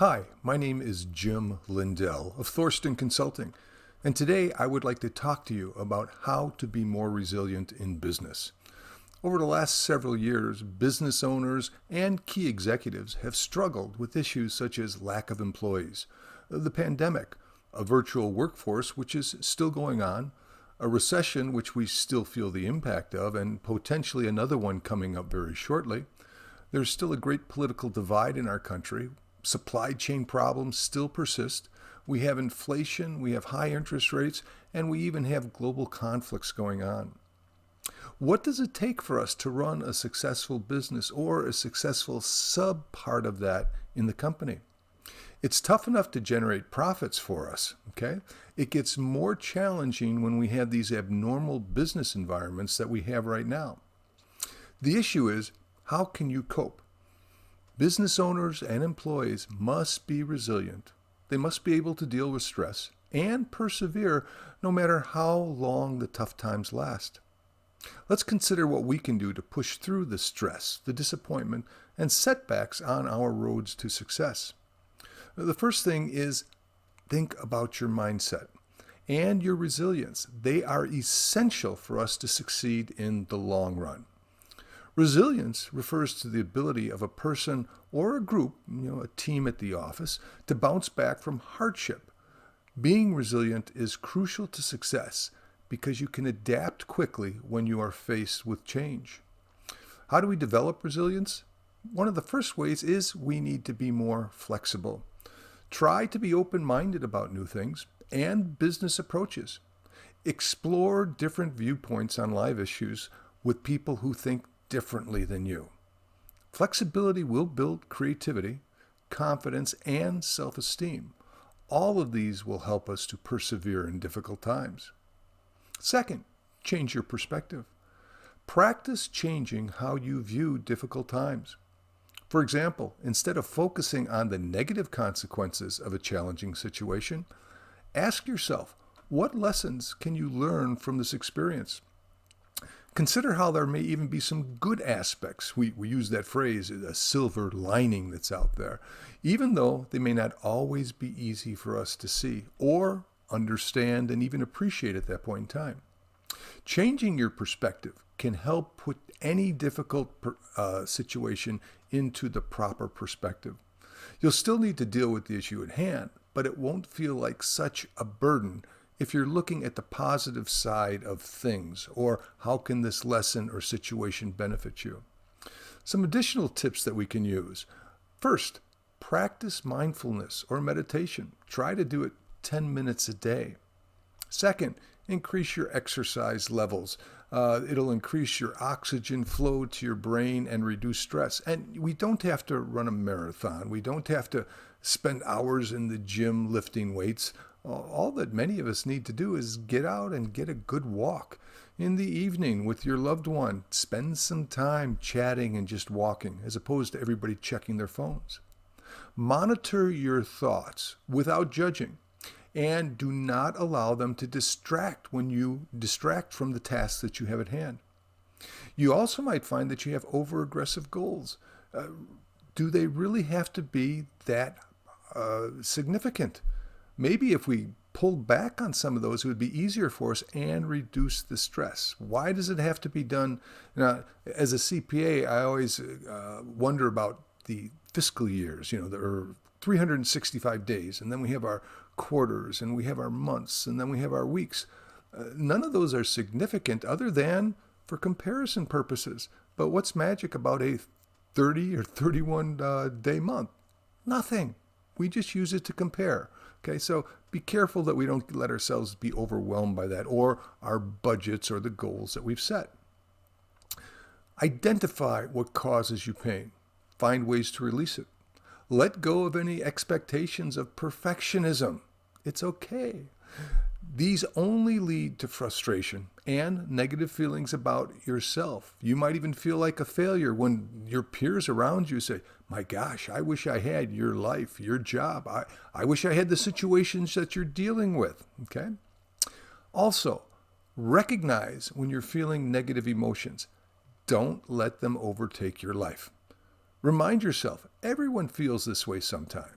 Hi, my name is Jim Lindell of Thorsten Consulting, and today I would like to talk to you about how to be more resilient in business. Over the last several years, business owners and key executives have struggled with issues such as lack of employees, the pandemic, a virtual workforce which is still going on, a recession which we still feel the impact of, and potentially another one coming up very shortly. There's still a great political divide in our country. Supply chain problems still persist. We have inflation, we have high interest rates, and we even have global conflicts going on. What does it take for us to run a successful business or a successful sub-part of that in the company? It's tough enough to generate profits for us, okay? It gets more challenging when we have these abnormal business environments that we have right now. The issue is, how can you cope? Business owners and employees must be resilient. They must be able to deal with stress and persevere no matter how long the tough times last. Let's consider what we can do to push through the stress, the disappointment, and setbacks on our roads to success. The first thing is think about your mindset and your resilience. They are essential for us to succeed in the long run. Resilience refers to the ability of a person or a group, a team at the office, to bounce back from hardship. Being resilient is crucial to success because you can adapt quickly when you are faced with change. How do we develop resilience? One of the first ways is we need to be more flexible. Try to be open-minded about new things and business approaches. Explore different viewpoints on live issues with people who think differently than you. Flexibility will build creativity, confidence, and self-esteem. All of these will help us to persevere in difficult times. Second, change your perspective. Practice changing how you view difficult times. For example, instead of focusing on the negative consequences of a challenging situation, ask yourself, what lessons can you learn from this experience? Consider how there may even be some good aspects. We use that phrase, a silver lining that's out there, even though they may not always be easy for us to see or understand and even appreciate at that point in time. Changing your perspective can help put any difficult situation into the proper perspective. You'll still need to deal with the issue at hand, but it won't feel like such a burden if you're looking at the positive side of things, or how can this lesson or situation benefit you. Some additional tips that we can use. First, practice mindfulness or meditation. Try to do it 10 minutes a day. Second, increase your exercise levels. It'll increase your oxygen flow to your brain and reduce stress. And we don't have to run a marathon. We don't have to spend hours in the gym lifting weights. All that many of us need to do is get out and get a good walk. In the evening with your loved one, spend some time chatting and just walking, as opposed to everybody checking their phones. Monitor your thoughts without judging, and do not allow them to distract from the tasks that you have at hand. You also might find that you have over-aggressive goals. Do they really have to be that significant? Maybe if we pulled back on some of those, it would be easier for us and reduce the stress. Why does it have to be done? As a CPA, I always wonder about the fiscal years. There are 365 days, and then we have our quarters, and we have our months, and then we have our weeks. None of those are significant other than for comparison purposes. But what's magic about a 30 or 31 day month? Nothing. We just use it to compare. Okay, so be careful that we don't let ourselves be overwhelmed by that or our budgets or the goals that we've set. Identify what causes you pain. Find ways to release it. Let go of any expectations of perfectionism. It's okay. These only lead to frustration and negative feelings about yourself. You might even feel like a failure when your peers around you say, my gosh, I wish I had your life, your job. I wish I had the situations that you're dealing with. Okay? Also, recognize when you're feeling negative emotions. Don't let them overtake your life. Remind yourself, everyone feels this way sometime.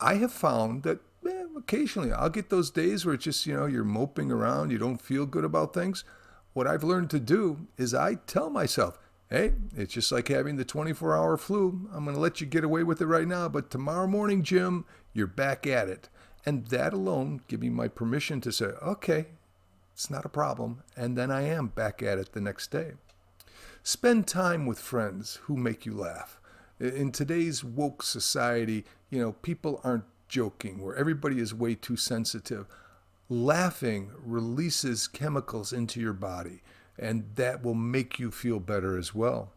I have found that occasionally I'll get those days where it's just, you're moping around, you don't feel good about things. What I've learned to do is I tell myself, hey, it's just like having the 24-hour flu. I'm going to let you get away with it right now, but tomorrow morning, Jim, you're back at it. And that alone gives me my permission to say, okay, it's not a problem. And then I am back at it the next day. Spend time with friends who make you laugh. In today's woke society, people aren't joking, where everybody is way too sensitive. Laughing releases chemicals into your body, and that will make you feel better as well.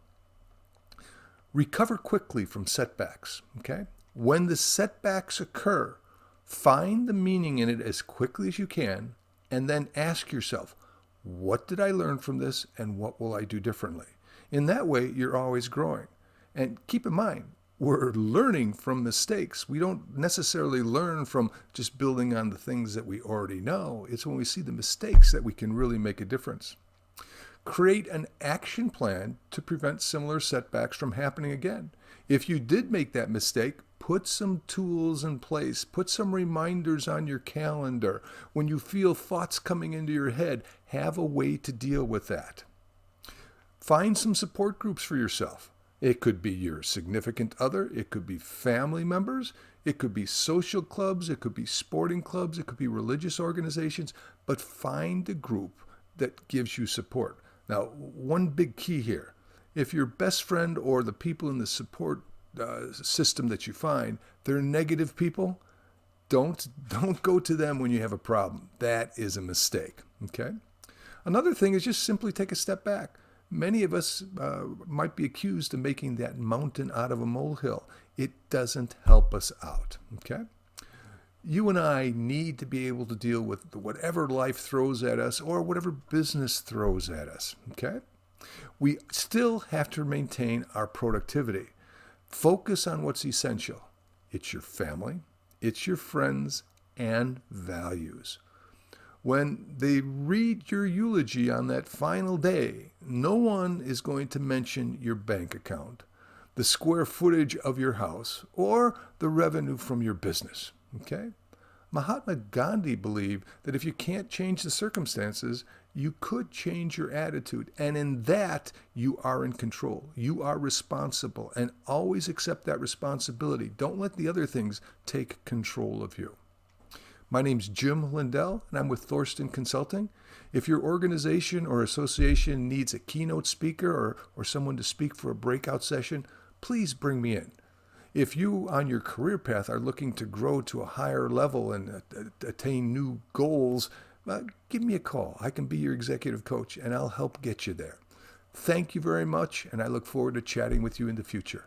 Recover quickly from setbacks, okay? When the setbacks occur, find the meaning in it as quickly as you can, and then ask yourself, what did I learn from this, and what will I do differently? In that way, you're always growing. And keep in mind, we're learning from mistakes. We don't necessarily learn from just building on the things that we already know. It's when we see the mistakes that we can really make a difference. Create an action plan to prevent similar setbacks from happening again. If you did make that mistake, put some tools in place. Put some reminders on your calendar. When you feel thoughts coming into your head, have a way to deal with that. Find some support groups for yourself. It could be your significant other. It could be family members. It could be social clubs. It could be sporting clubs. It could be religious organizations. But find a group that gives you support. Now, one big key here. If your best friend or the people in the support system that you find, they're negative people, don't go to them when you have a problem. That is a mistake, okay? Another thing is just simply take a step back. Many of us might be accused of making that mountain out of a molehill. It doesn't help us out, okay? You and I need to be able to deal with whatever life throws at us or whatever business throws at us, okay? We still have to maintain our productivity. Focus on what's essential. It's your family, it's your friends, and values. When they read your eulogy on that final day, no one is going to mention your bank account, the square footage of your house, or the revenue from your business. Okay? Mahatma Gandhi believed that if you can't change the circumstances, you could change your attitude. And in that, you are in control. You are responsible. And always accept that responsibility. Don't let the other things take control of you. My name's Jim Lindell, and I'm with Thorsten Consulting. If your organization or association needs a keynote speaker or someone to speak for a breakout session, please bring me in. If you, on your career path, are looking to grow to a higher level and attain new goals, give me a call. I can be your executive coach, and I'll help get you there. Thank you very much, and I look forward to chatting with you in the future.